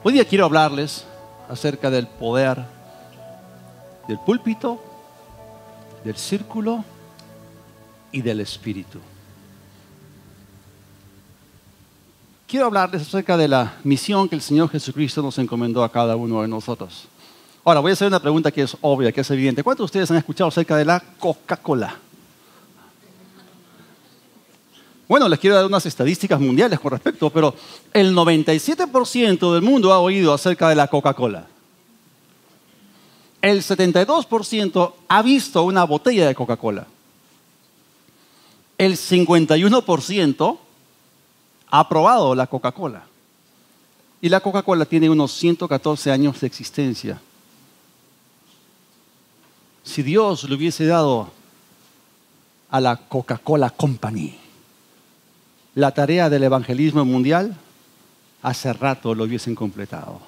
Hoy día quiero hablarles acerca del poder del púlpito, del círculo y del espíritu. Quiero hablarles acerca de la misión que el Señor Jesucristo nos encomendó a cada uno de nosotros. Ahora, voy a hacer una pregunta que es obvia, que es evidente. ¿Cuántos de ustedes han escuchado acerca de la Coca-Cola? Bueno, les quiero dar unas estadísticas mundiales con respecto, pero el 97% del mundo ha oído acerca de la Coca-Cola. El 72% ha visto una botella de Coca-Cola. El 51% ha probado la Coca-Cola. Y la Coca-Cola tiene unos 114 años de existencia. Si Dios le hubiese dado a la Coca-Cola Company la tarea del evangelismo mundial, hace rato lo hubiesen completado.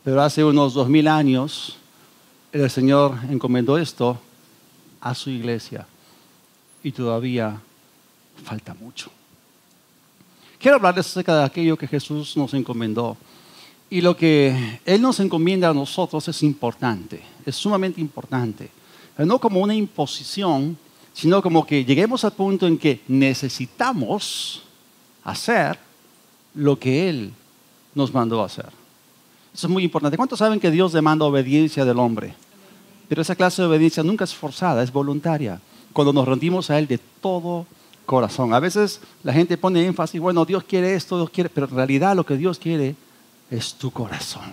Pero hace unos 2000 años, el Señor encomendó esto a su iglesia. Y todavía falta mucho. Quiero hablarles acerca de aquello que Jesús nos encomendó. Y lo que Él nos encomienda a nosotros es importante, es sumamente importante. No como una imposición, sino como que lleguemos al punto en que necesitamos hacer lo que Él nos mandó a hacer. Eso es muy importante. ¿Cuántos saben que Dios demanda obediencia del hombre? Pero esa clase de obediencia nunca es forzada, es voluntaria. Cuando nos rendimos a Él de todo corazón. A veces la gente pone énfasis, bueno, Dios quiere esto, Dios quiere, pero en realidad lo que Dios quiere es tu corazón.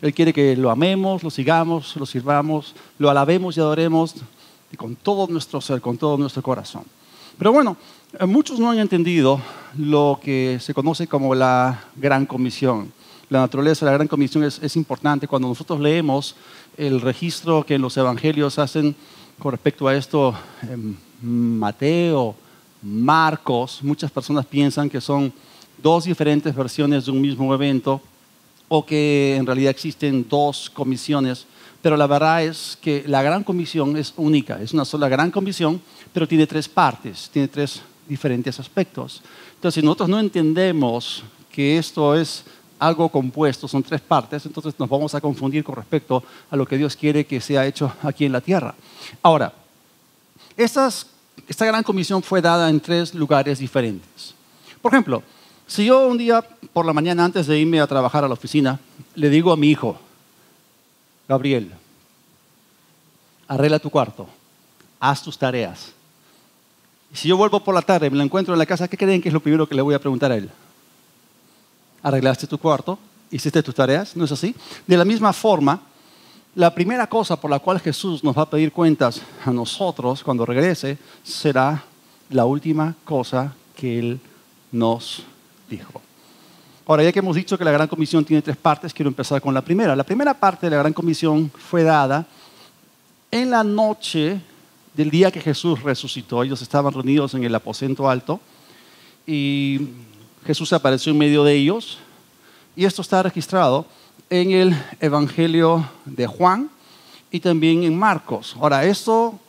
Él quiere que lo amemos, lo sigamos, lo sirvamos, lo alabemos y adoremos con todo nuestro ser, con todo nuestro corazón. Pero bueno, muchos no han entendido lo que se conoce como la Gran Comisión. La naturaleza de la Gran Comisión es importante. Cuando nosotros leemos el registro que en los evangelios hacen con respecto a esto, Mateo, Marcos, muchas personas piensan que son dos diferentes versiones de un mismo evento o que en realidad existen dos comisiones. Pero la verdad es que la Gran Comisión es única, es una sola Gran Comisión, pero tiene tres partes, tiene tres diferentes aspectos. Entonces, si nosotros no entendemos que esto es algo compuesto, son tres partes, entonces nos vamos a confundir con respecto a lo que Dios quiere que sea hecho aquí en la tierra. Ahora, esta Gran Comisión fue dada en tres lugares diferentes. Por ejemplo, si yo un día por la mañana antes de irme a trabajar a la oficina, le digo a mi hijo, Gabriel, arregla tu cuarto, haz tus tareas. Y si yo vuelvo por la tarde y me lo encuentro en la casa, ¿qué creen que es lo primero que le voy a preguntar a él? ¿Arreglaste tu cuarto? ¿Hiciste tus tareas? ¿No es así? De la misma forma, la primera cosa por la cual Jesús nos va a pedir cuentas a nosotros cuando regrese será la última cosa que Él nos dijo. Ahora, ya que hemos dicho que la Gran Comisión tiene tres partes, quiero empezar con la primera. La primera parte de la Gran Comisión fue dada en la noche del día que Jesús resucitó. Ellos estaban reunidos en el aposento alto y Jesús apareció en medio de ellos. Y esto está registrado en el Evangelio de Juan y también en Marcos. Ahora, esto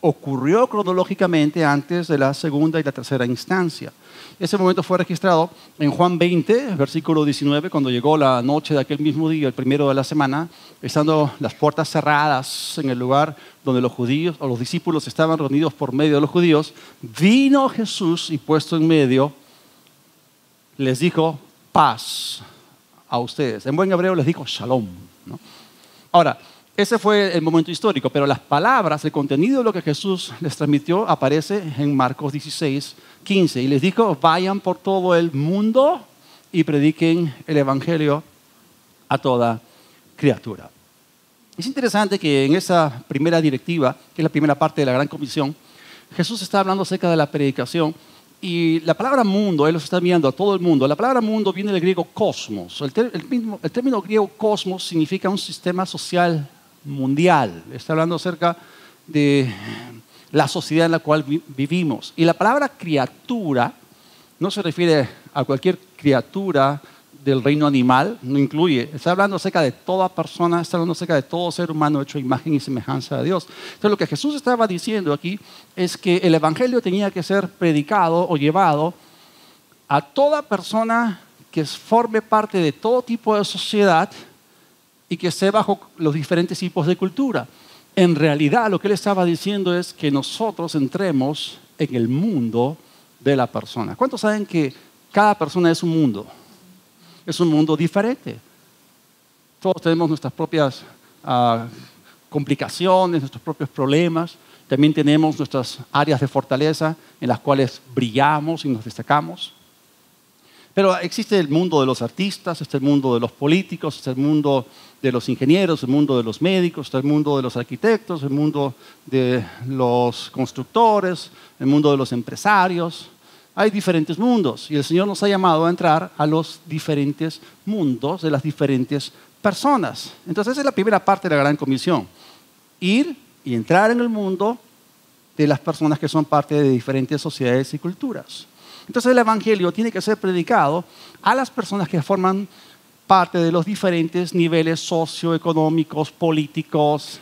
ocurrió cronológicamente antes de la segunda y la tercera instancia. Ese momento fue registrado en Juan 20, versículo 19, cuando llegó la noche de aquel mismo día, el primero de la semana, estando las puertas cerradas en el lugar donde los judíos o los discípulos estaban reunidos por medio de los judíos, vino Jesús y puesto en medio, les dijo paz a ustedes. En buen hebreo les dijo shalom, ¿no? Ahora, ese fue el momento histórico, pero las palabras, el contenido de lo que Jesús les transmitió aparece en Marcos 16, 15. Y les dijo, vayan por todo el mundo y prediquen el Evangelio a toda criatura. Es interesante que en esa primera directiva, que es la primera parte de la Gran Comisión, Jesús está hablando acerca de la predicación. Y la palabra mundo, Él los está enviando a todo el mundo. La palabra mundo viene del griego cosmos. El término griego cosmos significa un sistema social mundial. Está hablando acerca de la sociedad en la cual vivimos. Y la palabra criatura no se refiere a cualquier criatura del reino animal, no incluye. Está hablando acerca de toda persona, está hablando acerca de todo ser humano hecho a imagen y semejanza de Dios. Entonces lo que Jesús estaba diciendo aquí es que el evangelio tenía que ser predicado o llevado a toda persona que que forme parte de todo tipo de sociedad y que esté bajo los diferentes tipos de cultura. En realidad, lo que él estaba diciendo es que nosotros entremos en el mundo de la persona. ¿Cuántos saben que cada persona es un mundo? Es un mundo diferente. Todos tenemos nuestras propias complicaciones, nuestros propios problemas. También tenemos nuestras áreas de fortaleza en las cuales brillamos y nos destacamos. Pero existe el mundo de los artistas, está el mundo de los políticos, está el mundo de los ingenieros, el mundo de los médicos, está el mundo de los arquitectos, el mundo de los constructores, el mundo de los empresarios. Hay diferentes mundos y el Señor nos ha llamado a entrar a los diferentes mundos de las diferentes personas. Entonces esa es la primera parte de la Gran Comisión. Ir y entrar en el mundo de las personas que son parte de diferentes sociedades y culturas. Entonces el Evangelio tiene que ser predicado a las personas que forman parte de los diferentes niveles socioeconómicos, políticos,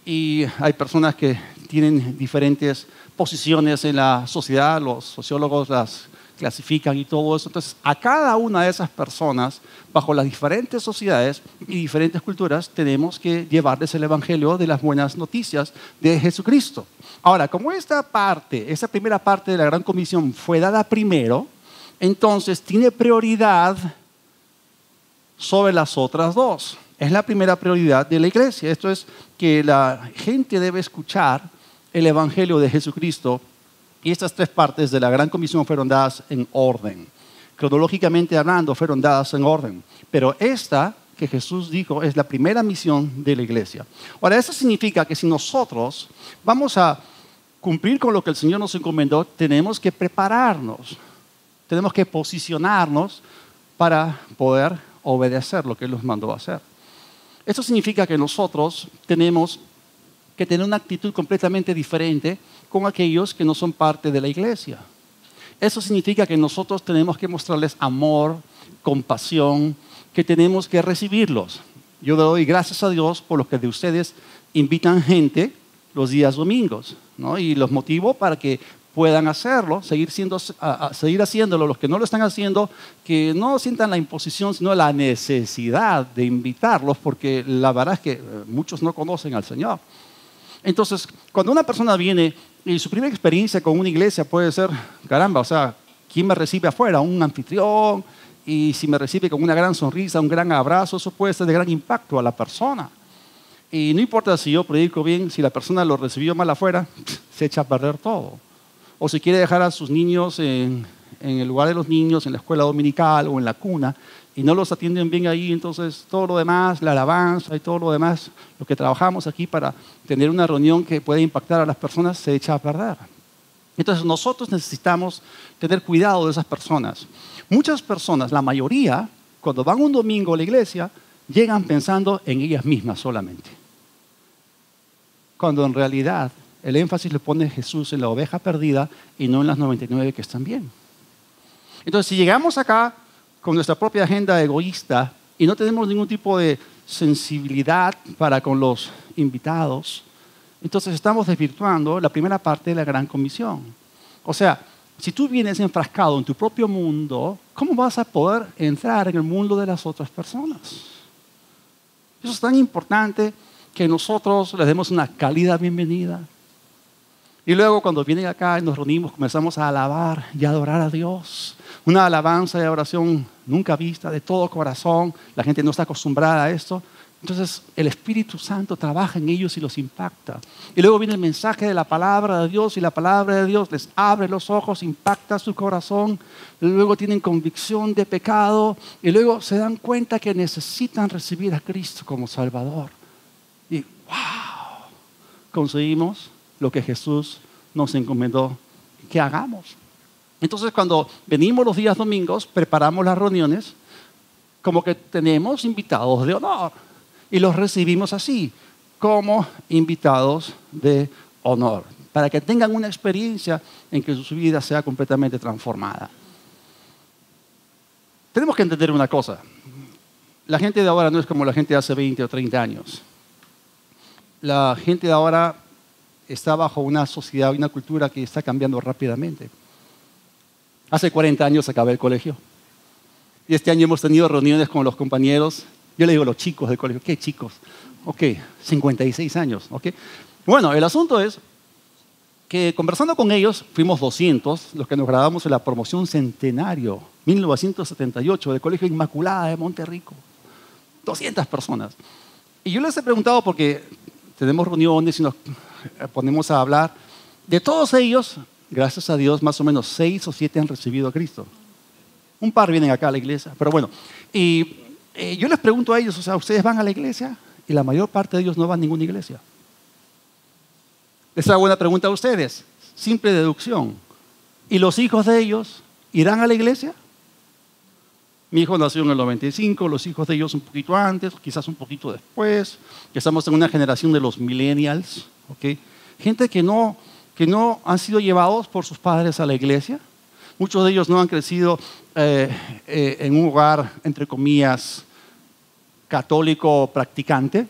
y hay personas que tienen diferentes posiciones en la sociedad, los sociólogos las clasifican y todo eso. Entonces, a cada una de esas personas, bajo las diferentes sociedades y diferentes culturas, tenemos que llevarles el Evangelio de las buenas noticias de Jesucristo. Ahora, como esta primera parte de la Gran Comisión fue dada primero, entonces tiene prioridad sobre las otras dos. Es la primera prioridad de la iglesia. Esto es que la gente debe escuchar el Evangelio de Jesucristo. Y estas tres partes de la Gran Comisión fueron dadas en orden. Cronológicamente hablando, fueron dadas en orden. Pero esta que Jesús dijo es la primera misión de la iglesia. Ahora, eso significa que si nosotros vamos a cumplir con lo que el Señor nos encomendó, tenemos que prepararnos. Tenemos que posicionarnos para poder obedecer lo que Él nos mandó a hacer. Esto significa que nosotros tenemos que tener una actitud completamente diferente con aquellos que no son parte de la iglesia. Eso significa que nosotros tenemos que mostrarles amor, compasión, que tenemos que recibirlos. Yo doy gracias a Dios por lo que de ustedes invitan gente los días domingos, ¿no? Y los motivo para que puedan hacerlo, seguir haciéndolo. Los que no lo están haciendo, que no sientan la imposición, sino la necesidad de invitarlos, porque la verdad es que muchos no conocen al Señor. Entonces, cuando una persona viene y su primera experiencia con una iglesia puede ser, caramba, o sea, ¿quién me recibe afuera? Un anfitrión, y si me recibe con una gran sonrisa, un gran abrazo, eso puede ser de gran impacto a la persona. Y no importa si yo predico bien, si la persona lo recibió mal afuera, se echa a perder todo. O si quiere dejar a sus niños en el lugar de los niños, en la escuela dominical o en la cuna, y no los atienden bien ahí, entonces todo lo demás, la alabanza y todo lo demás, lo que trabajamos aquí para tener una reunión que pueda impactar a las personas, se echa a perder. Entonces nosotros necesitamos tener cuidado de esas personas. Muchas personas, la mayoría, cuando van un domingo a la iglesia, llegan pensando en ellas mismas solamente. Cuando en realidad el énfasis le pone Jesús en la oveja perdida y no en las 99 que están bien. Entonces, si llegamos acá con nuestra propia agenda egoísta y no tenemos ningún tipo de sensibilidad para con los invitados, entonces estamos desvirtuando la primera parte de la Gran Comisión. O sea, si tú vienes enfrascado en tu propio mundo, ¿cómo vas a poder entrar en el mundo de las otras personas? Eso es tan importante que nosotros les demos una cálida bienvenida. Y luego cuando vienen acá y nos reunimos, comenzamos a alabar y adorar a Dios. Una alabanza y oración nunca vista, de todo corazón. La gente no está acostumbrada a esto. Entonces el Espíritu Santo trabaja en ellos y los impacta. Y luego viene el mensaje de la palabra de Dios y la palabra de Dios les abre los ojos, impacta su corazón. Y luego tienen convicción de pecado y luego se dan cuenta que necesitan recibir a Cristo como Salvador. Y ¡wow! Conseguimos lo que Jesús nos encomendó que hagamos. Entonces, cuando venimos los días domingos, preparamos las reuniones como que tenemos invitados de honor y los recibimos así, como invitados de honor, para que tengan una experiencia en que su vida sea completamente transformada. Tenemos que entender una cosa. La gente de ahora no es como la gente de hace 20 o 30 años. La gente de ahora está bajo una sociedad y una cultura que está cambiando rápidamente. Hace 40 años acabé el colegio. Y este año hemos tenido reuniones con los compañeros. Yo le digo los chicos del colegio. ¿Qué chicos? Ok, 56 años. Okay. Bueno, el asunto es que conversando con ellos, fuimos 200 los que nos graduamos en la promoción Centenario 1978 del Colegio Inmaculada de Monterrico. 200 personas. Y yo les he preguntado porque tenemos reuniones y nos ponemos a hablar. De todos ellos, gracias a Dios, más o menos 6 o 7 han recibido a Cristo. Un par vienen acá a la iglesia, pero bueno. Y yo les pregunto a ellos, o sea, ¿ustedes van a la iglesia? Y la mayor parte de ellos no van a ninguna iglesia. Esa es una buena pregunta a ustedes. Simple deducción. ¿Y los hijos de ellos irán a la iglesia? Mi hijo nació en el 95, los hijos de ellos un poquito antes, quizás un poquito después. Estamos en una generación de los millennials, ¿okay? Gente que no han sido llevados por sus padres a la iglesia. Muchos de ellos no han crecido en un hogar, entre comillas, católico practicante.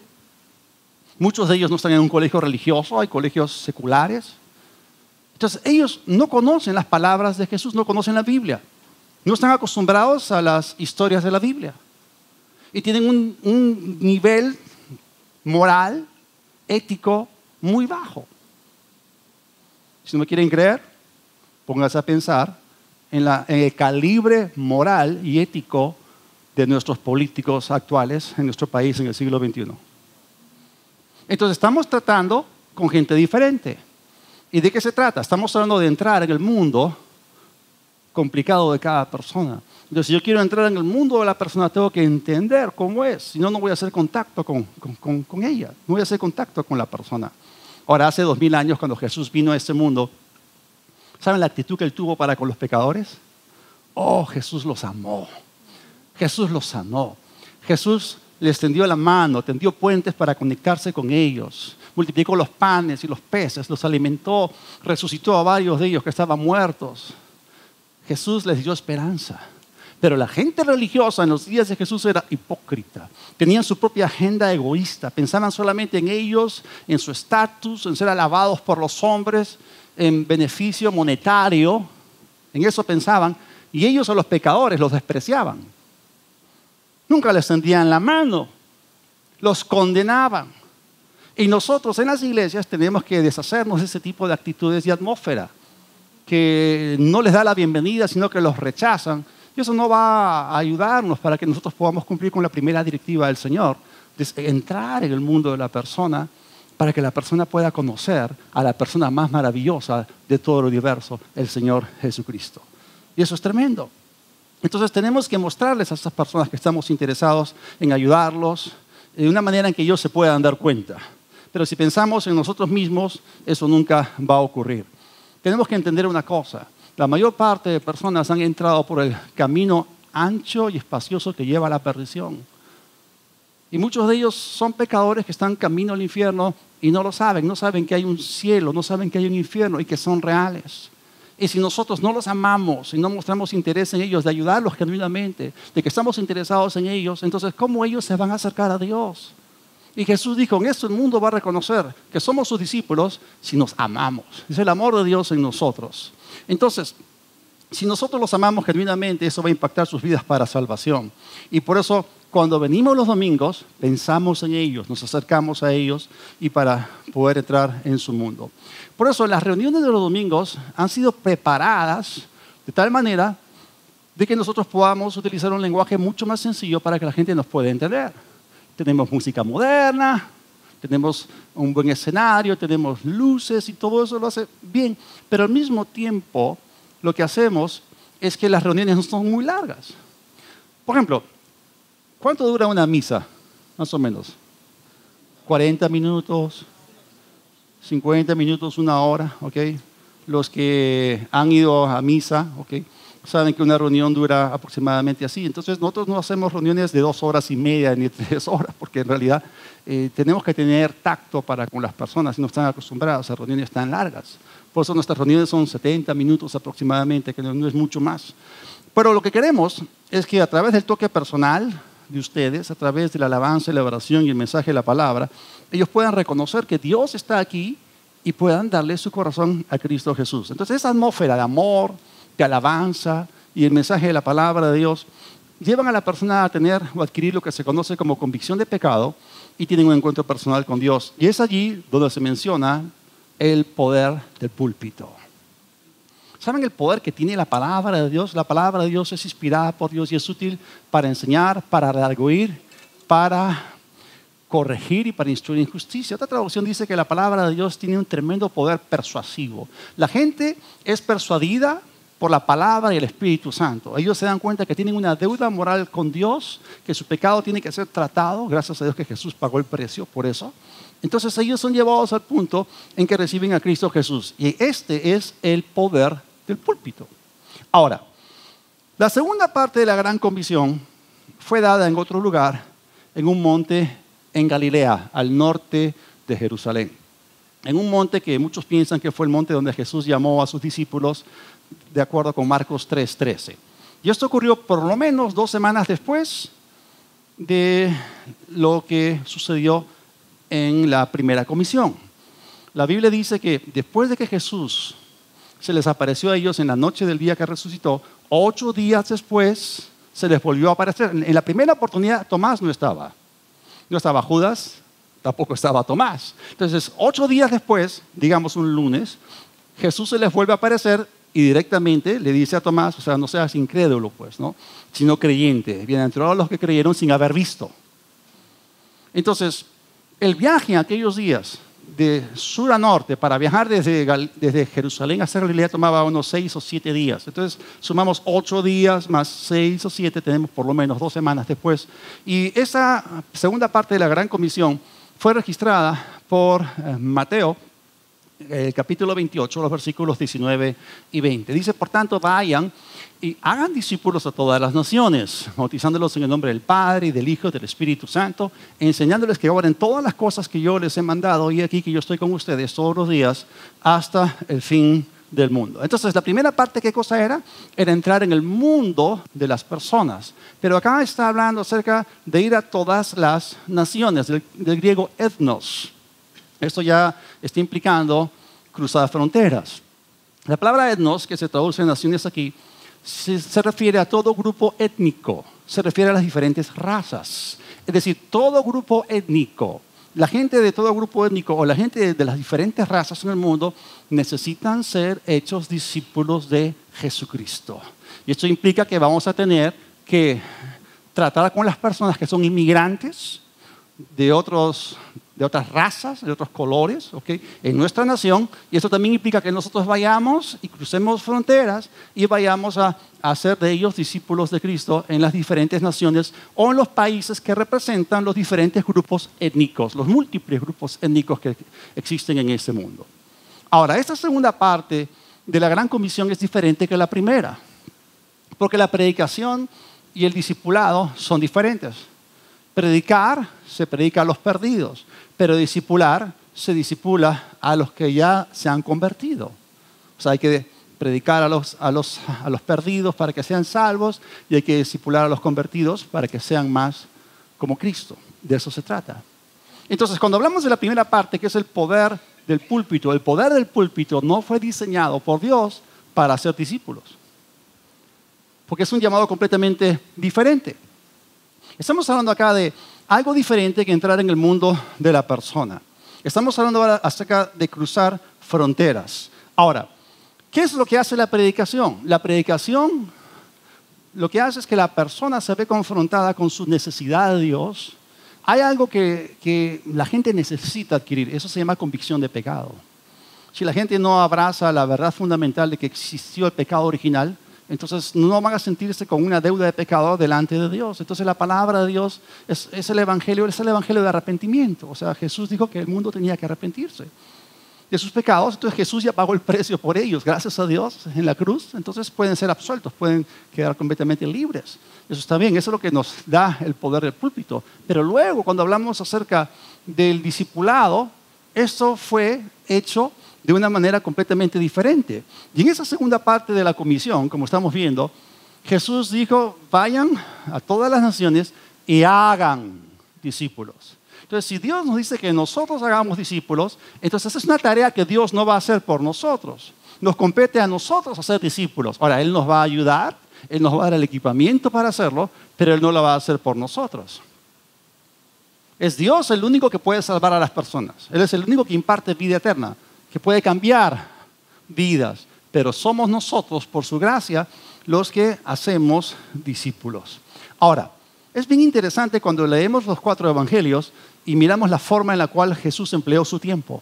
Muchos de ellos no están en un colegio religioso, hay colegios seculares. Entonces, ellos no conocen las palabras de Jesús, no conocen la Biblia. No están acostumbrados a las historias de la Biblia. Y tienen un nivel moral, ético, muy bajo. Si no me quieren creer, pónganse a pensar en el calibre moral y ético de nuestros políticos actuales en nuestro país en el siglo XXI. Entonces estamos tratando con gente diferente. ¿Y de qué se trata? Estamos hablando de entrar en el mundo complicado de cada persona. Entonces, si yo quiero entrar en el mundo de la persona, tengo que entender cómo es. Si no, no voy a hacer contacto con ella. No voy a hacer contacto con la persona. Ahora, hace 2000 años, cuando Jesús vino a este mundo, ¿saben la actitud que él tuvo para con los pecadores? Oh, Jesús los amó. Jesús los sanó. Jesús les tendió la mano, tendió puentes para conectarse con ellos. Multiplicó los panes y los peces, los alimentó, resucitó a varios de ellos que estaban muertos. Jesús les dio esperanza. Pero la gente religiosa en los días de Jesús era hipócrita. Tenían su propia agenda egoísta. Pensaban solamente en ellos, en su estatus, en ser alabados por los hombres, en beneficio monetario. En eso pensaban. Y ellos a los pecadores los despreciaban. Nunca les tendían la mano. Los condenaban. Y nosotros en las iglesias tenemos que deshacernos de ese tipo de actitudes y atmósfera que no les da la bienvenida, sino que los rechazan. Y eso no va a ayudarnos para que nosotros podamos cumplir con la primera directiva del Señor, de entrar en el mundo de la persona para que la persona pueda conocer a la persona más maravillosa de todo el universo, el Señor Jesucristo. Y eso es tremendo. Entonces tenemos que mostrarles a esas personas que estamos interesados en ayudarlos de una manera en que ellos se puedan dar cuenta. Pero si pensamos en nosotros mismos, eso nunca va a ocurrir. Tenemos que entender una cosa. La mayor parte de personas han entrado por el camino ancho y espacioso que lleva a la perdición. Y muchos de ellos son pecadores que están camino al infierno y no lo saben. No saben que hay un cielo, no saben que hay un infierno y que son reales. Y si nosotros no los amamos y no mostramos interés en ellos, de ayudarlos genuinamente, de que estamos interesados en ellos, entonces ¿cómo ellos se van a acercar a Dios? Y Jesús dijo, en esto el mundo va a reconocer que somos sus discípulos si nos amamos. Es el amor de Dios en nosotros. Entonces, si nosotros los amamos genuinamente, eso va a impactar sus vidas para salvación. Y por eso, cuando venimos los domingos, pensamos en ellos, nos acercamos a ellos y para poder entrar en su mundo. Por eso, las reuniones de los domingos han sido preparadas de tal manera de que nosotros podamos utilizar un lenguaje mucho más sencillo para que la gente nos pueda entender. Tenemos música moderna, tenemos un buen escenario, tenemos luces y todo eso lo hace bien. Pero al mismo tiempo, lo que hacemos es que las reuniones no son muy largas. Por ejemplo, ¿cuánto dura una misa? Más o menos. 40 minutos, 50 minutos, una hora, ¿ok? Los que han ido a misa, ¿ok? Saben que una reunión dura aproximadamente así. Entonces nosotros no hacemos reuniones de 2 horas y media ni 3 horas, porque en realidad tenemos que tener tacto para con las personas y no están acostumbradas a reuniones tan largas. Por eso nuestras reuniones son 70 minutos aproximadamente, que no es mucho más. Pero lo que queremos es que a través del toque personal de ustedes, a través de la alabanza, la oración y el mensaje de la palabra, ellos puedan reconocer que Dios está aquí y puedan darle su corazón a Cristo Jesús. Entonces esa atmósfera de amor, de alabanza y el mensaje de la palabra de Dios llevan a la persona a tener o adquirir lo que se conoce como convicción de pecado y tienen un encuentro personal con Dios. Y es allí donde se menciona el poder del púlpito. ¿Saben el poder que tiene la palabra de Dios? La palabra de Dios es inspirada por Dios y es útil para enseñar, para redarguir, para corregir y para instruir en justicia. Otra traducción dice que la palabra de Dios tiene un tremendo poder persuasivo. La gente es persuadida por la palabra y el Espíritu Santo. Ellos se dan cuenta que tienen una deuda moral con Dios, que su pecado tiene que ser tratado, gracias a Dios que Jesús pagó el precio por eso. Entonces ellos son llevados al punto en que reciben a Cristo Jesús. Y este es el poder del púlpito. Ahora, la segunda parte de la gran comisión fue dada en otro lugar, en un monte en Galilea, al norte de Jerusalén. En un monte que muchos piensan que fue el monte donde Jesús llamó a sus discípulos, de acuerdo con Marcos 3:13. Y esto ocurrió por lo menos 2 semanas después de lo que sucedió en la primera comisión. La Biblia dice que después de que Jesús se les apareció a ellos en la noche del día que resucitó, 8 días después se les volvió a aparecer. En la primera oportunidad Tomás no estaba. No estaba Judas, tampoco estaba Tomás. Entonces, 8 días después, digamos un lunes, Jesús se les vuelve a aparecer y directamente le dice a Tomás, o sea, no seas incrédulo, pues, ¿no? Sino creyente. Bienaventurados los que creyeron sin haber visto. Entonces, el viaje en aquellos días de sur a norte para viajar desde Jerusalén a Galilea tomaba unos 6 o 7 días. Entonces sumamos 8 días más 6 o 7, tenemos por lo menos 2 semanas después. Y esa segunda parte de la Gran Comisión fue registrada por Mateo, el capítulo 28, los versículos 19 y 20. Dice, por tanto, vayan y hagan discípulos a todas las naciones, bautizándolos en el nombre del Padre y del Hijo y del Espíritu Santo, enseñándoles que obren todas las cosas que yo les he mandado, y aquí que yo estoy con ustedes todos los días hasta el fin del mundo. Entonces, la primera parte, ¿qué cosa era? Era entrar en el mundo de las personas. Pero acá está hablando acerca de ir a todas las naciones, del griego ethnos. Esto ya está implicando cruzar fronteras. La palabra etnos, que se traduce en naciones aquí, se refiere a todo grupo étnico, se refiere a las diferentes razas. Es decir, todo grupo étnico, la gente de todo grupo étnico o la gente de las diferentes razas en el mundo necesitan ser hechos discípulos de Jesucristo. Y esto implica que vamos a tener que tratar con las personas que son inmigrantes de otras razas, de otros colores, ¿okay? En nuestra nación, y eso también implica que nosotros vayamos y crucemos fronteras y vayamos a hacer de ellos discípulos de Cristo en las diferentes naciones o en los países que representan los diferentes grupos étnicos, los múltiples grupos étnicos que existen en este mundo. Ahora, esta segunda parte de la Gran Comisión es diferente que la primera, porque la predicación y el discipulado son diferentes. Predicar, se predica a los perdidos, pero discipular, se discipula a los que ya se han convertido. O sea, hay que predicar a los perdidos para que sean salvos y hay que discipular a los convertidos para que sean más como Cristo. De eso se trata. Entonces, cuando hablamos de la primera parte, que es el poder del púlpito, el poder del púlpito no fue diseñado por Dios para hacer discípulos, porque es un llamado completamente diferente. Estamos hablando acá de algo diferente que entrar en el mundo de la persona. Estamos hablando ahora acerca de cruzar fronteras. Ahora, ¿qué es lo que hace la predicación? La predicación lo que hace es que la persona se ve confrontada con su necesidad de Dios. Hay algo que la gente necesita adquirir, eso se llama convicción de pecado. Si la gente no abraza la verdad fundamental de que existió el pecado original, entonces no van a sentirse con una deuda de pecado delante de Dios. Entonces la palabra de Dios es el evangelio de arrepentimiento. O sea, Jesús dijo que el mundo tenía que arrepentirse de sus pecados. Entonces Jesús ya pagó el precio por ellos, gracias a Dios, en la cruz. Entonces pueden ser absueltos, pueden quedar completamente libres. Eso está bien, eso es lo que nos da el poder del púlpito. Pero luego, cuando hablamos acerca del discipulado, esto fue hecho de una manera completamente diferente. Y en esa segunda parte de la comisión, como estamos viendo, Jesús dijo, vayan a todas las naciones y hagan discípulos. Entonces, si Dios nos dice que nosotros hagamos discípulos, entonces esa es una tarea que Dios no va a hacer por nosotros. Nos compete a nosotros hacer discípulos. Ahora, Él nos va a ayudar, Él nos va a dar el equipamiento para hacerlo, pero Él no lo va a hacer por nosotros. Es Dios el único que puede salvar a las personas. Él es el único que imparte vida eterna, que puede cambiar vidas. Pero somos nosotros, por su gracia, los que hacemos discípulos. Ahora, es bien interesante cuando leemos los 4 evangelios y miramos la forma en la cual Jesús empleó su tiempo.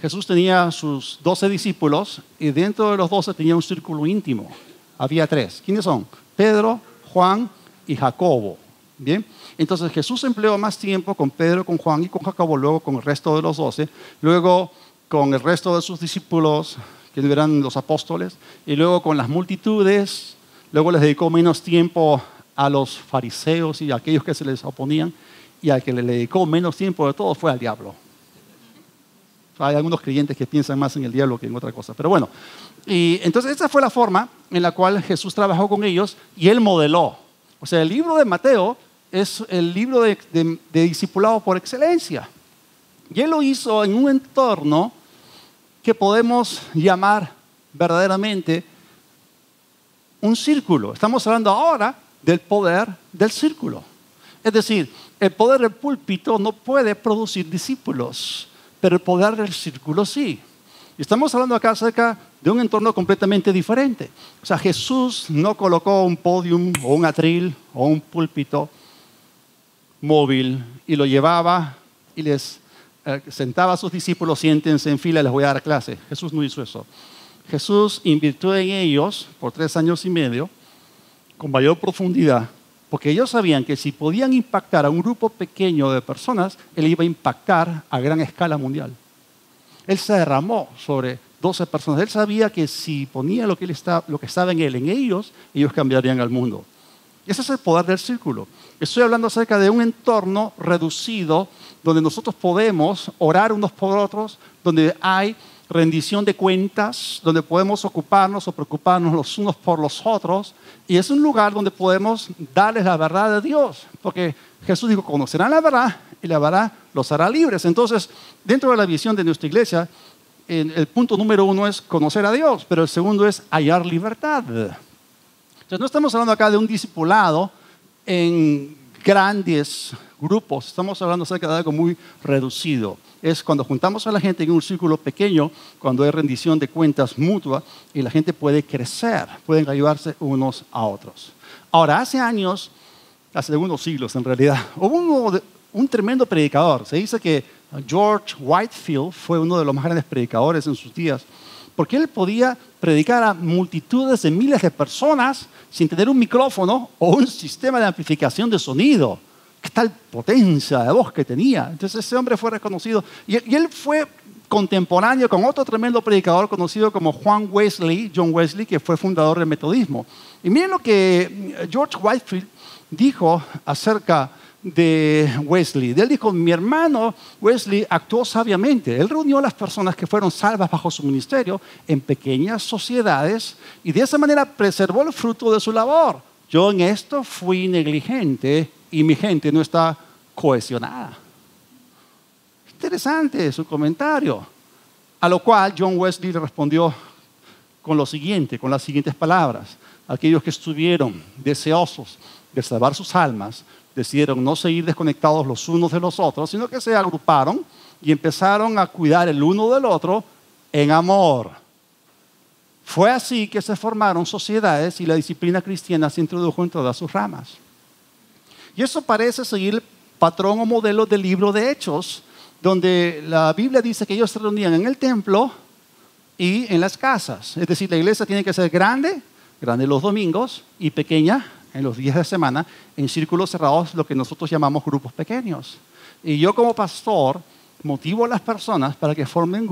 Jesús tenía sus 12 discípulos y dentro de los 12 tenía un círculo íntimo. Había 3. ¿Quiénes son? Pedro, Juan y Jacobo. ¿Bien? Entonces Jesús empleó más tiempo con Pedro, con Juan y con Jacobo, luego con el resto de los 12, luego con el resto de sus discípulos, que eran los apóstoles, y luego con las multitudes, luego les dedicó menos tiempo a los fariseos y a aquellos que se les oponían, y al que le dedicó menos tiempo de todos fue al diablo. Hay algunos creyentes que piensan más en el diablo que en otra cosa, pero bueno. Y entonces esa fue la forma en la cual Jesús trabajó con ellos y Él modeló. O sea, el libro de Mateo es el libro de discipulado por excelencia. Y Él lo hizo en un entorno que podemos llamar verdaderamente un círculo. Estamos hablando ahora del poder del círculo. Es decir, el poder del púlpito no puede producir discípulos, pero el poder del círculo sí. Estamos hablando acá acerca de un entorno completamente diferente. O sea, Jesús no colocó un podium o un atril o un púlpito móvil y lo llevaba y les sentaba a sus discípulos, siéntense en fila, les voy a dar clase. Jesús no hizo eso. Jesús invirtió en ellos por 3 años y medio con mayor profundidad, porque ellos sabían que si podían impactar a un grupo pequeño de personas, Él iba a impactar a gran escala mundial. Él se derramó sobre 12 personas. Él sabía que si ponía lo que estaba en Él, en ellos cambiarían al mundo. Y ese es el poder del círculo. Estoy hablando acerca de un entorno reducido donde nosotros podemos orar unos por otros, donde hay rendición de cuentas, donde podemos ocuparnos o preocuparnos los unos por los otros. Y es un lugar donde podemos darles la verdad de Dios. Porque Jesús dijo, conocerán la verdad y la verdad los hará libres. Entonces, dentro de la visión de nuestra iglesia, el punto número 1 es conocer a Dios, pero el segundo es hallar libertad. Entonces, no estamos hablando acá de un discipulado en grandes grupos, estamos hablando acerca de algo muy reducido. Es cuando juntamos a la gente en un círculo pequeño, cuando hay rendición de cuentas mutua y la gente puede crecer, pueden ayudarse unos a otros. Ahora, hace años, hace algunos siglos en realidad, hubo un tremendo predicador. Se dice que George Whitefield fue uno de los más grandes predicadores en sus días, porque él podía predicar a multitudes de miles de personas sin tener un micrófono o un sistema de amplificación de sonido. ¿Qué tal potencia de voz que tenía? Entonces ese hombre fue reconocido. Y él fue contemporáneo con otro tremendo predicador conocido como John Wesley, que fue fundador del metodismo. Y miren lo que George Whitefield dijo acerca de Wesley. Él dijo, mi hermano Wesley actuó sabiamente. Él reunió a las personas que fueron salvas bajo su ministerio en pequeñas sociedades y de esa manera preservó el fruto de su labor. Yo en esto fui negligente y mi gente no está cohesionada. Interesante su comentario. A lo cual John Wesley le respondió con las siguientes palabras. Aquellos que estuvieron deseosos de salvar sus almas decidieron no seguir desconectados los unos de los otros, sino que se agruparon y empezaron a cuidar el uno del otro en amor. Fue así que se formaron sociedades y la disciplina cristiana se introdujo en todas sus ramas. Y eso parece seguir el patrón o modelo del libro de Hechos, donde la Biblia dice que ellos se reunían en el templo y en las casas. Es decir, la iglesia tiene que ser grande los domingos y pequeña en los días de semana, en círculos cerrados, lo que nosotros llamamos grupos pequeños. Y yo como pastor motivo a las personas para que formen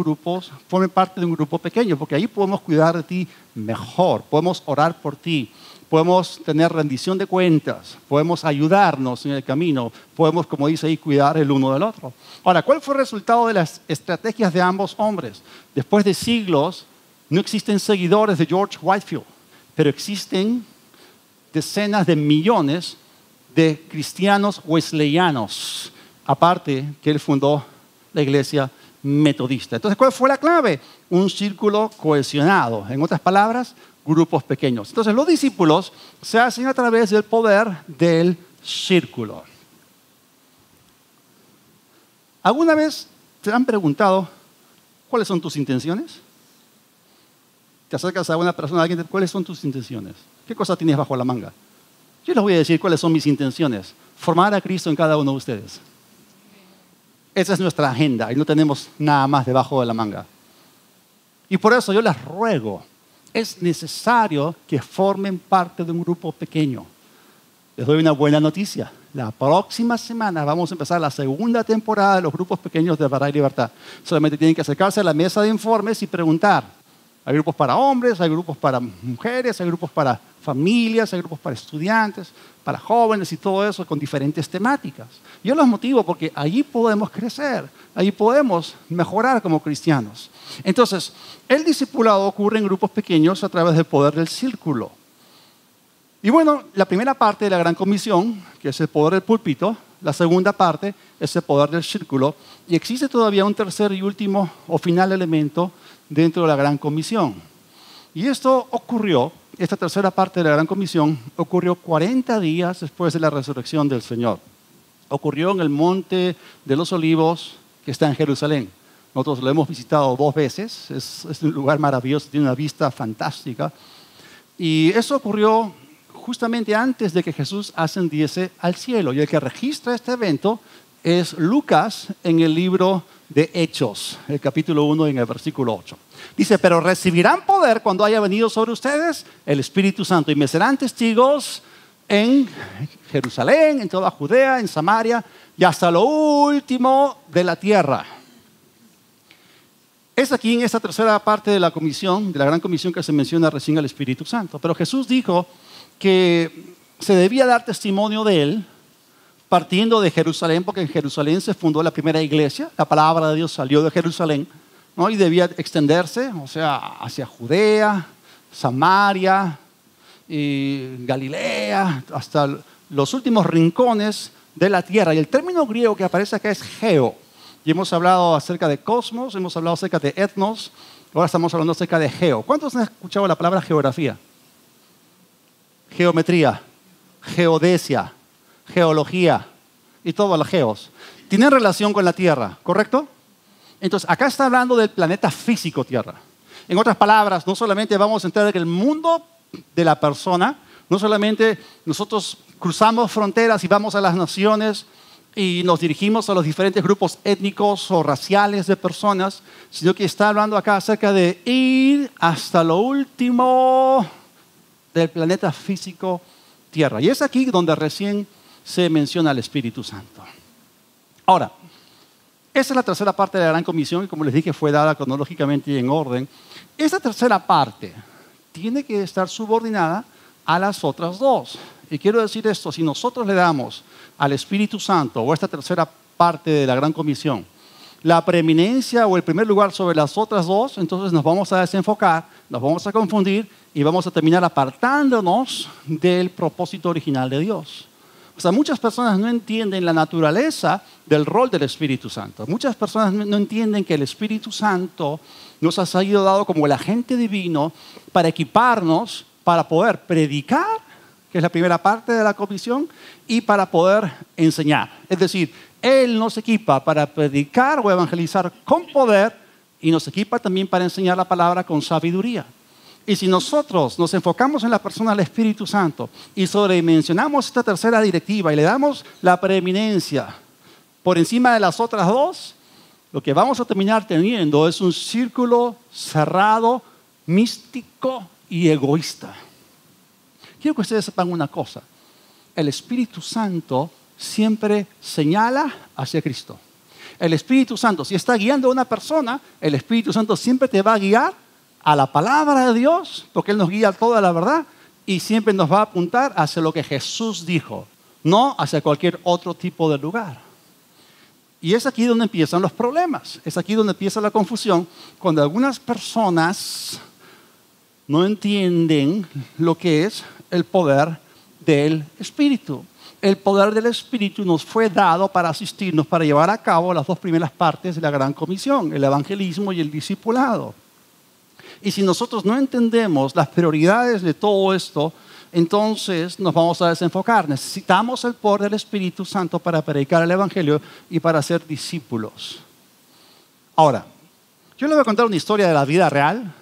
parte de un grupo pequeño, porque ahí podemos cuidar de ti mejor, podemos orar por ti, podemos tener rendición de cuentas, podemos ayudarnos en el camino, podemos, como dice ahí, cuidar el uno del otro. Ahora, ¿cuál fue el resultado de las estrategias de ambos hombres? Después de siglos, no existen seguidores de George Whitefield, pero existen decenas de millones de cristianos wesleyanos, aparte que él fundó la iglesia metodista. Entonces, ¿cuál fue la clave? Un círculo cohesionado. En otras palabras, grupos pequeños. Entonces, los discípulos se hacen a través del poder del círculo. ¿Alguna vez te han preguntado cuáles son tus intenciones? Te acercas a una persona, a alguien, ¿cuáles son tus intenciones? ¿Qué cosa tienes bajo la manga? Yo les voy a decir cuáles son mis intenciones. Formar a Cristo en cada uno de ustedes. Esa es nuestra agenda y no tenemos nada más debajo de la manga. Y por eso yo les ruego, es necesario que formen parte de un grupo pequeño. Les doy una buena noticia. La próxima semana vamos a empezar la segunda temporada de los grupos pequeños de Verdad y Libertad. Solamente tienen que acercarse a la mesa de informes y preguntar. Hay grupos para hombres, hay grupos para mujeres, hay grupos para familias, hay grupos para estudiantes, para jóvenes y todo eso con diferentes temáticas. Yo los motivo porque allí podemos crecer, allí podemos mejorar como cristianos. Entonces, el discipulado ocurre en grupos pequeños a través del poder del círculo. Y bueno, la primera parte de la Gran Comisión, que es el poder del púlpito, la segunda parte es el poder del círculo, y existe todavía un tercer y último o final elemento dentro de la Gran Comisión. Y esto ocurrió, esta tercera parte de la Gran Comisión, ocurrió 40 días después de la resurrección del Señor. Ocurrió en el Monte de los Olivos, que está en Jerusalén. Nosotros lo hemos visitado 2 veces, es un lugar maravilloso, tiene una vista fantástica. Y eso ocurrió justamente antes de que Jesús ascendiese al cielo. Y el que registra este evento es Lucas en el libro de Hechos, el capítulo 1 en el versículo 8. Dice, pero recibirán poder cuando haya venido sobre ustedes el Espíritu Santo y me serán testigos en Jerusalén, en toda Judea, en Samaria y hasta lo último de la tierra. Es aquí en esta tercera parte de la comisión, de la Gran Comisión, que se menciona recién al Espíritu Santo. Pero Jesús dijo que se debía dar testimonio de él partiendo de Jerusalén, porque en Jerusalén se fundó la primera iglesia, la palabra de Dios salió de Jerusalén, ¿no? Y debía extenderse, o sea, hacia Judea, Samaria, y Galilea, hasta los últimos rincones de la tierra. Y el término griego que aparece acá es geo. Y hemos hablado acerca de cosmos, hemos hablado acerca de etnos, ahora estamos hablando acerca de geo. ¿Cuántos han escuchado la palabra geografía? Geometría, geodesia, geología y todos los geos. Tienen relación con la Tierra, ¿correcto? Entonces, acá está hablando del planeta físico Tierra. En otras palabras, no solamente vamos a entrar en el mundo de la persona, no solamente nosotros cruzamos fronteras y vamos a las naciones y nos dirigimos a los diferentes grupos étnicos o raciales de personas, sino que está hablando acá acerca de ir hasta lo último del planeta físico Tierra. Y es aquí donde recién se menciona al Espíritu Santo. Ahora, esa es la tercera parte de la Gran Comisión y como les dije fue dada cronológicamente y en orden. Esta tercera parte tiene que estar subordinada a las otras dos. Y quiero decir esto, si nosotros le damos al Espíritu Santo o esta tercera parte de la Gran Comisión la preeminencia o el primer lugar sobre las otras dos, entonces nos vamos a desenfocar, nos vamos a confundir y vamos a terminar apartándonos del propósito original de Dios. O sea, muchas personas no entienden la naturaleza del rol del Espíritu Santo. Muchas personas no entienden que el Espíritu Santo nos ha sido dado como el agente divino para equiparnos, para poder predicar, que es la primera parte de la comisión, y para poder enseñar. Es decir, Él nos equipa para predicar o evangelizar con poder y nos equipa también para enseñar la palabra con sabiduría. Y si nosotros nos enfocamos en la persona del Espíritu Santo y sobredimensionamos esta tercera directiva y le damos la preeminencia por encima de las otras dos, lo que vamos a terminar teniendo es un círculo cerrado, místico y egoísta. Quiero que ustedes sepan una cosa. El Espíritu Santo siempre señala hacia Cristo. El Espíritu Santo, si está guiando a una persona, el Espíritu Santo siempre te va a guiar a la palabra de Dios, porque Él nos guía a toda la verdad y siempre nos va a apuntar hacia lo que Jesús dijo, no hacia cualquier otro tipo de lugar. Y es aquí donde empiezan los problemas, es aquí donde empieza la confusión, cuando algunas personas no entienden lo que es el poder del Espíritu. El poder del Espíritu nos fue dado para asistirnos, para llevar a cabo las dos primeras partes de la Gran Comisión, el evangelismo y el discipulado. Y si nosotros no entendemos las prioridades de todo esto, entonces nos vamos a desenfocar. Necesitamos el poder del Espíritu Santo para predicar el Evangelio y para ser discípulos. Ahora, yo les voy a contar una historia de la vida real,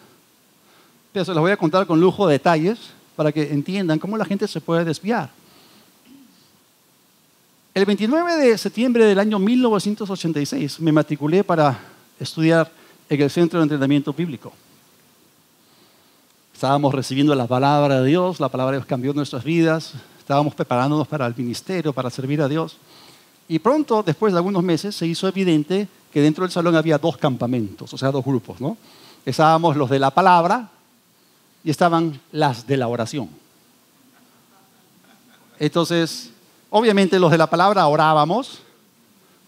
pero se las voy a contar con lujo de detalles para que entiendan cómo la gente se puede desviar. El 29 de septiembre del año 1986 me matriculé para estudiar en el Centro de Entrenamiento Bíblico. Estábamos recibiendo la palabra de Dios, la palabra de Dios cambió nuestras vidas, estábamos preparándonos para el ministerio, para servir a Dios. Y pronto, después de algunos meses, se hizo evidente que dentro del salón había dos campamentos, o sea, dos grupos, ¿no? Estábamos los de la palabra y estaban las de la oración. Entonces, obviamente los de la palabra orábamos,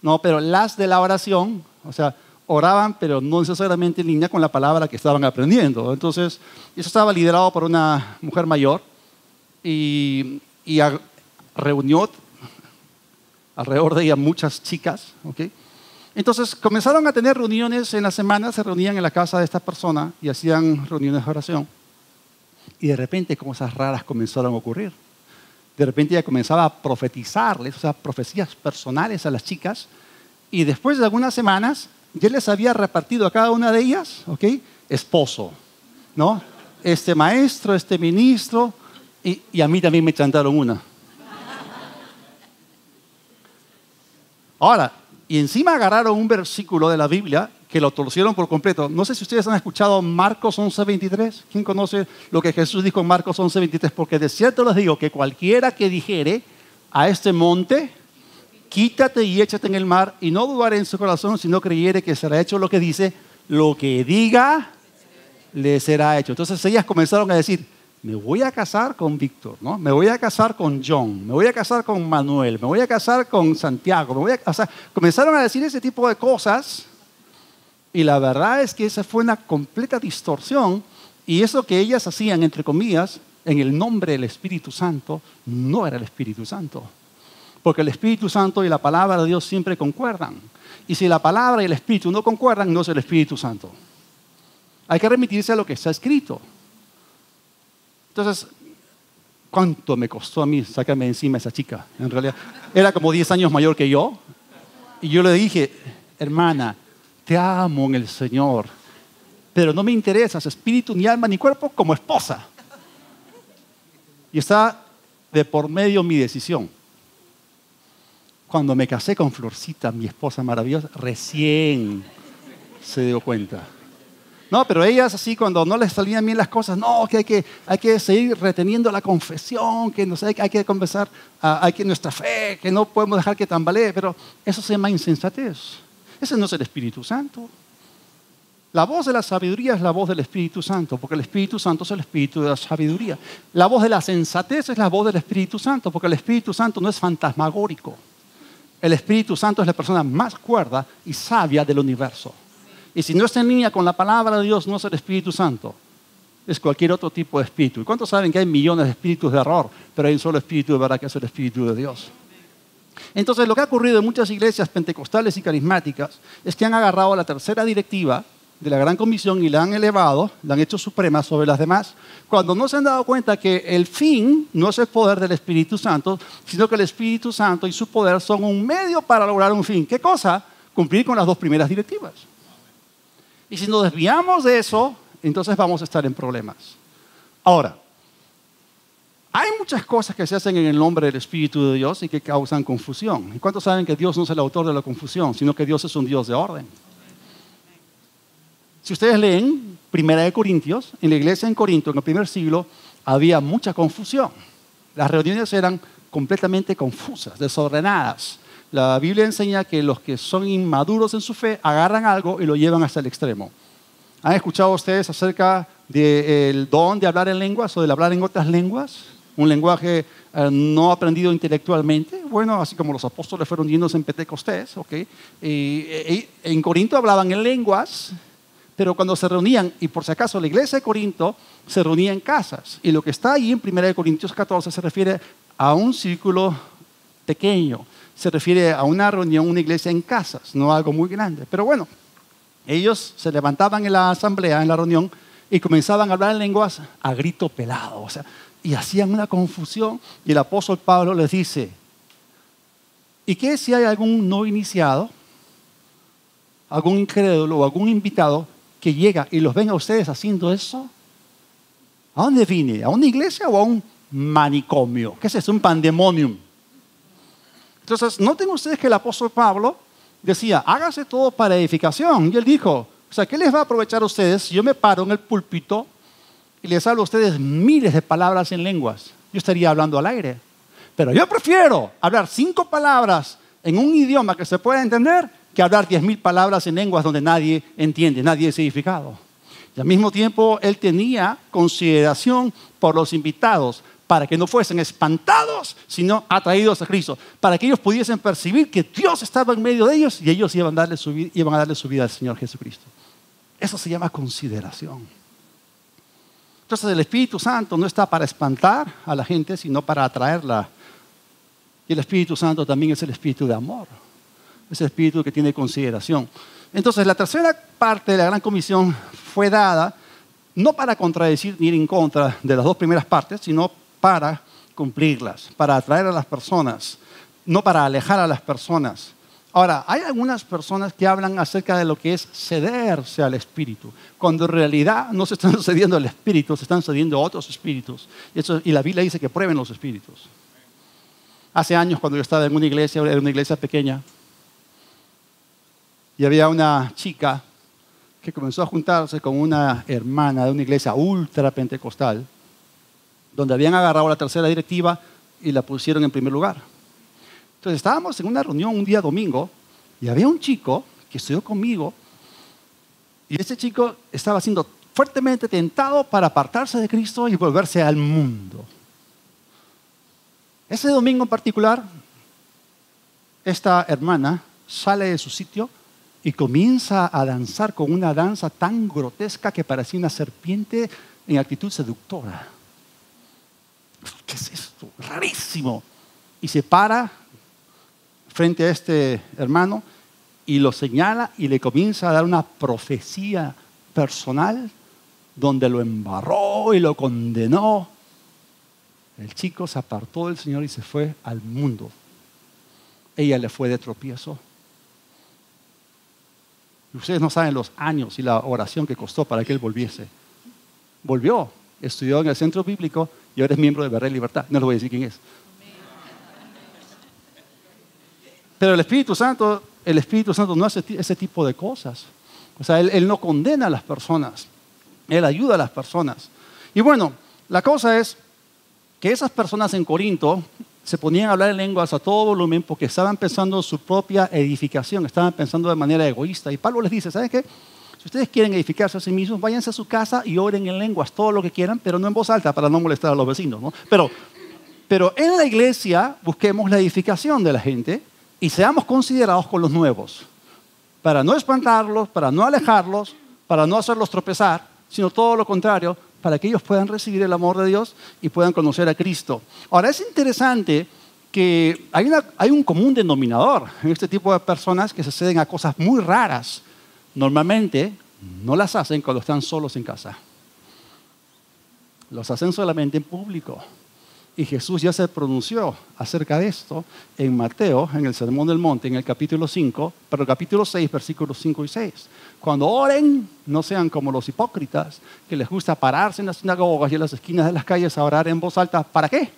¿no? Pero las de la oración, o sea, oraban, pero no necesariamente en línea con la palabra que estaban aprendiendo. Entonces, eso estaba liderado por una mujer mayor y reunió alrededor de ella muchas chicas, ¿ok? Entonces, comenzaron a tener reuniones en la semana, se reunían en la casa de esta persona y hacían reuniones de oración. Y de repente cosas raras comenzaron a ocurrir. De repente ella comenzaba a profetizarles, o sea, profecías personales a las chicas. Y después de algunas semanas, ya les había repartido a cada una de ellas, ¿ok? Esposo, ¿no? Este maestro, este ministro, y a mí también me chantaron una. Ahora, y encima agarraron un versículo de la Biblia que lo torcieron por completo. No sé si ustedes han escuchado Marcos 11:23. ¿Quién conoce lo que Jesús dijo en Marcos 11:23? Porque de cierto les digo que cualquiera que dijere a este monte, quítate y échate en el mar, y no dudare en su corazón, sino creyere que será hecho lo que dice, lo que diga, le será hecho. Entonces ellas comenzaron a decir, me voy a casar con Víctor, ¿no? Me voy a casar con John, me voy a casar con Manuel, me voy a casar con Santiago, comenzaron a decir ese tipo de cosas, y la verdad es que esa fue una completa distorsión, y eso que ellas hacían, entre comillas, en el nombre del Espíritu Santo, no era el Espíritu Santo. Porque el Espíritu Santo y la palabra de Dios siempre concuerdan. Y si la palabra y el Espíritu no concuerdan, no es el Espíritu Santo. Hay que remitirse a lo que está escrito. Entonces, ¿cuánto me costó a mí sacarme encima a esa chica? En realidad, era como 10 años mayor que yo. Y yo le dije, hermana, te amo en el Señor, pero no me interesas espíritu, ni alma, ni cuerpo como esposa. Y está de por medio mi decisión. Cuando me casé con Florcita, mi esposa maravillosa, recién se dio cuenta. No, pero ellas así cuando no les salían bien las cosas, no, que hay que seguir reteniendo la confesión, que no sé, hay que confesar, hay que nuestra fe, que no podemos dejar que tambalee, pero eso se llama insensatez. Ese no es el Espíritu Santo. La voz de la sabiduría es la voz del Espíritu Santo, porque el Espíritu Santo es el Espíritu de la sabiduría. La voz de la sensatez es la voz del Espíritu Santo, porque el Espíritu Santo no es fantasmagórico. El Espíritu Santo es la persona más cuerda y sabia del universo. Y si no está en línea con la palabra de Dios, no es el Espíritu Santo. Es cualquier otro tipo de espíritu. ¿Y cuántos saben que hay millones de espíritus de error, pero hay un solo espíritu de verdad que es el Espíritu de Dios? Entonces, lo que ha ocurrido en muchas iglesias pentecostales y carismáticas es que han agarrado la tercera directiva de la Gran Comisión y la han elevado, la han hecho suprema sobre las demás, cuando no se han dado cuenta que el fin no es el poder del Espíritu Santo, sino que el Espíritu Santo y su poder son un medio para lograr un fin. ¿Qué cosa? Cumplir con las dos primeras directivas. Y si nos desviamos de eso, entonces vamos a estar en problemas. Ahora, hay muchas cosas que se hacen en el nombre del Espíritu de Dios y que causan confusión. ¿Y cuántos saben que Dios no es el autor de la confusión, sino que Dios es un Dios de orden? Si ustedes leen 1 Corintios, en la iglesia en Corinto, en el primer siglo, había mucha confusión. Las reuniones eran completamente confusas, desordenadas. La Biblia enseña que los que son inmaduros en su fe agarran algo y lo llevan hasta el extremo. ¿Han escuchado ustedes acerca del don de hablar en lenguas o del hablar en otras lenguas? Un lenguaje no aprendido intelectualmente. Bueno, así como los apóstoles fueron yéndose en Pentecostés, ¿ok? En Corinto hablaban en lenguas, pero cuando se reunían, y por si acaso la iglesia de Corinto se reunía en casas, y lo que está ahí en 1 Corintios 14 se refiere a un círculo pequeño, se refiere a una reunión, una iglesia en casas, no algo muy grande. Pero bueno, ellos se levantaban en la asamblea, en la reunión, y comenzaban a hablar en lenguas a grito pelado. O sea, y hacían una confusión. Y el apóstol Pablo les dice, ¿y qué si hay algún no iniciado, algún incrédulo o algún invitado que llega y los ven a ustedes haciendo eso? ¿A dónde vine? ¿A una iglesia o a un manicomio? ¿Qué es eso? Un pandemonium. Entonces, noten ustedes que el apóstol Pablo decía, hágase todo para edificación. Y él dijo, o sea, ¿qué les va a aprovechar a ustedes si yo me paro en el púlpito y les hablo a ustedes miles de palabras en lenguas? Yo estaría hablando al aire. Pero yo prefiero hablar 5 palabras en un idioma que se pueda entender que hablar 10,000 palabras en lenguas donde nadie entiende, nadie es edificado. Y al mismo tiempo, él tenía consideración por los invitados para que no fuesen espantados, sino atraídos a Cristo, para que ellos pudiesen percibir que Dios estaba en medio de ellos y ellos iban a darle su vida al Señor Jesucristo. Eso se llama consideración. Entonces, el Espíritu Santo no está para espantar a la gente, sino para atraerla. Y el Espíritu Santo también es el Espíritu de amor. Es el Espíritu que tiene consideración. Entonces, la tercera parte de la Gran Comisión fue dada no para contradecir ni ir en contra de las 2 primeras partes, sino para cumplirlas, para atraer a las personas, no para alejar a las personas. Ahora, hay algunas personas que hablan acerca de lo que es cederse al Espíritu, cuando en realidad no se están cediendo al Espíritu, se están cediendo a otros espíritus. Y la Biblia dice que prueben los espíritus. Hace años, cuando yo estaba en una iglesia, era una iglesia pequeña, y había una chica que comenzó a juntarse con una hermana de una iglesia ultra pentecostal, donde habían agarrado la tercera directiva y la pusieron en primer lugar. Entonces estábamos en una reunión un día domingo y había un chico que estudió conmigo y ese chico estaba siendo fuertemente tentado para apartarse de Cristo y volverse al mundo. Ese domingo en particular, esta hermana sale de su sitio y comienza a danzar con una danza tan grotesca que parecía una serpiente en actitud seductora. ¿Qué es esto? Rarísimo. Y se para frente a este hermano y lo señala y le comienza a dar una profecía personal donde lo embarró y lo condenó. El chico se apartó del Señor y se fue al mundo. Ella le fue de tropiezo. Y ustedes no saben los años y la oración que costó para que él volviese. Volvió, estudió en el centro bíblico y ahora es miembro de Verdad y Libertad. No les voy a decir quién es. Pero el Espíritu Santo no hace ese tipo de cosas. O sea, él no condena a las personas. Él ayuda a las personas. Y bueno, la cosa es que esas personas en Corinto se ponían a hablar en lenguas a todo volumen porque estaban pensando en su propia edificación, estaban pensando de manera egoísta. Y Pablo les dice, ¿saben qué? Si ustedes quieren edificarse a sí mismos, váyanse a su casa y oren en lenguas, todo lo que quieran, pero no en voz alta para no molestar a los vecinos, ¿no? Pero en la iglesia busquemos la edificación de la gente y seamos considerados con los nuevos, para no espantarlos, para no alejarlos, para no hacerlos tropezar, sino todo lo contrario, para que ellos puedan recibir el amor de Dios y puedan conocer a Cristo. Ahora, es interesante que hay un común denominador en este tipo de personas que se ceden a cosas muy raras. Normalmente no las hacen cuando están solos en casa. Los hacen solamente en público. Y Jesús ya se pronunció acerca de esto en Mateo, en el Sermón del Monte, en el capítulo 6, versículos 5 y 6. Cuando oren, no sean como los hipócritas, que les gusta pararse en las sinagogas y en las esquinas de las calles a orar en voz alta. ¿Para qué?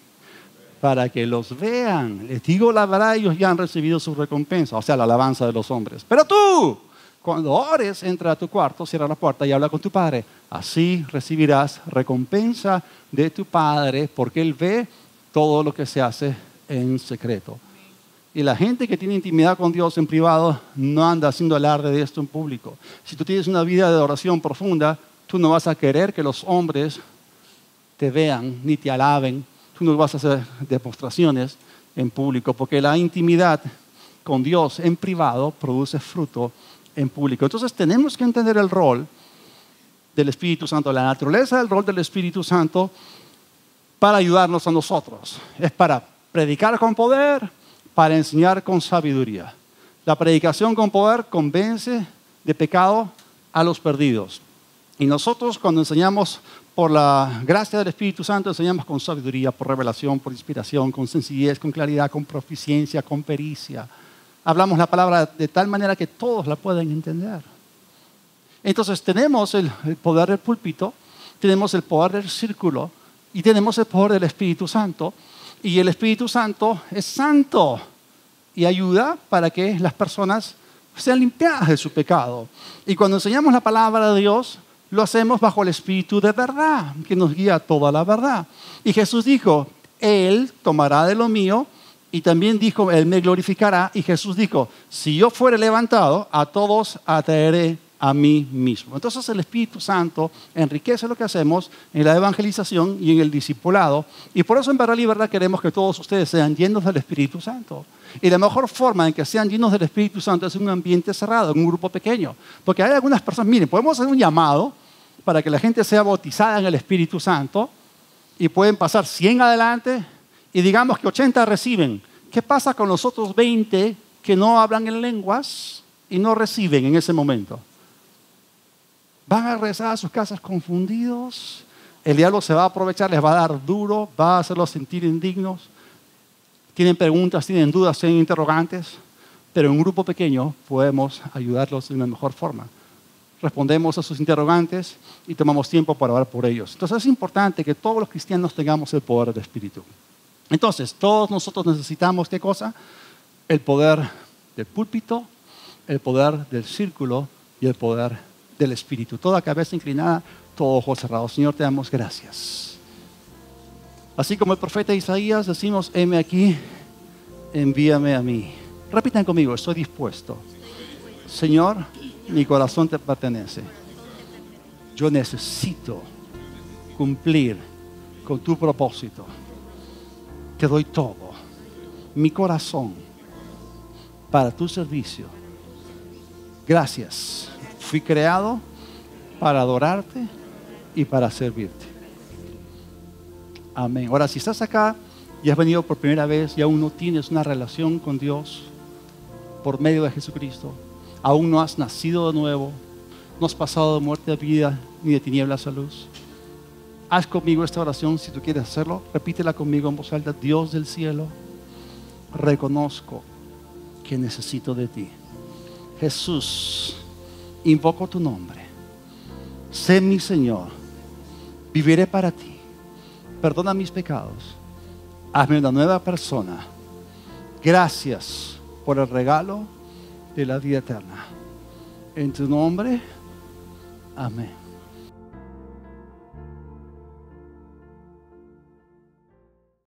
Para que los vean. Les digo la verdad, ellos ya han recibido su recompensa, o sea, la alabanza de los hombres. Pero tú, cuando ores, entra a tu cuarto, cierra la puerta y habla con tu padre. Así recibirás recompensa de tu Padre, porque Él ve todo lo que se hace en secreto. Y la gente que tiene intimidad con Dios en privado no anda haciendo alarde de esto en público. Si tú tienes una vida de oración profunda, tú no vas a querer que los hombres te vean ni te alaben. Tú no vas a hacer demostraciones en público, porque la intimidad con Dios en privado produce fruto en público. Entonces tenemos que entender el rol del Espíritu Santo, la naturaleza del rol del Espíritu Santo para ayudarnos a nosotros. Es para predicar con poder, para enseñar con sabiduría. La predicación con poder convence de pecado a los perdidos. Y nosotros cuando enseñamos por la gracia del Espíritu Santo, enseñamos con sabiduría, por revelación, por inspiración, con sencillez, con claridad, con proficiencia, con pericia. Hablamos la palabra de tal manera que todos la pueden entender. Entonces tenemos el poder del púlpito, tenemos el poder del círculo y tenemos el poder del Espíritu Santo. Y el Espíritu Santo es santo y ayuda para que las personas sean limpiadas de su pecado. Y cuando enseñamos la palabra de Dios, lo hacemos bajo el Espíritu de verdad, que nos guía a toda la verdad. Y Jesús dijo, Él tomará de lo mío, y también dijo, Él me glorificará. Y Jesús dijo, si yo fuere levantado, a todos atraeré a mí mismo. Entonces el Espíritu Santo enriquece lo que hacemos en la evangelización y en el discipulado. Y por eso en Verdad y Verdad queremos que todos ustedes sean llenos del Espíritu Santo. Y la mejor forma en que sean llenos del Espíritu Santo es en un ambiente cerrado, en un grupo pequeño. Porque hay algunas personas, miren, podemos hacer un llamado para que la gente sea bautizada en el Espíritu Santo y pueden pasar 100 adelante y digamos que 80 reciben. ¿Qué pasa con los otros 20 que no hablan en lenguas y no reciben en ese momento? Van a regresar a sus casas confundidos. El diablo se va a aprovechar, les va a dar duro, va a hacerlos sentir indignos. Tienen preguntas, tienen dudas, tienen interrogantes, pero en un grupo pequeño podemos ayudarlos de una mejor forma. Respondemos a sus interrogantes y tomamos tiempo para orar por ellos. Entonces es importante que todos los cristianos tengamos el poder del Espíritu. Entonces, todos nosotros necesitamos, ¿qué cosa? El poder del púlpito, el poder del círculo y el poder del Espíritu. Toda cabeza inclinada, todo ojo cerrado. Señor, te damos gracias. Así como el profeta Isaías, decimos, heme aquí, envíame a mí. Repitan conmigo, estoy dispuesto. Señor, mi corazón te pertenece. Yo necesito cumplir con tu propósito. Te doy todo, mi corazón, para tu servicio. Gracias. Fui creado para adorarte y para servirte. Amén. Ahora, si estás acá y has venido por primera vez y aún no tienes una relación con Dios por medio de Jesucristo, aún no has nacido de nuevo, no has pasado de muerte a vida ni de tinieblas a luz, haz conmigo esta oración si tú quieres hacerlo. Repítela conmigo en voz alta. Dios del cielo, reconozco que necesito de ti. Jesús, invoco tu nombre. Sé mi Señor. Viviré para ti. Perdona mis pecados. Hazme una nueva persona. Gracias por el regalo de la vida eterna. En tu nombre, amén.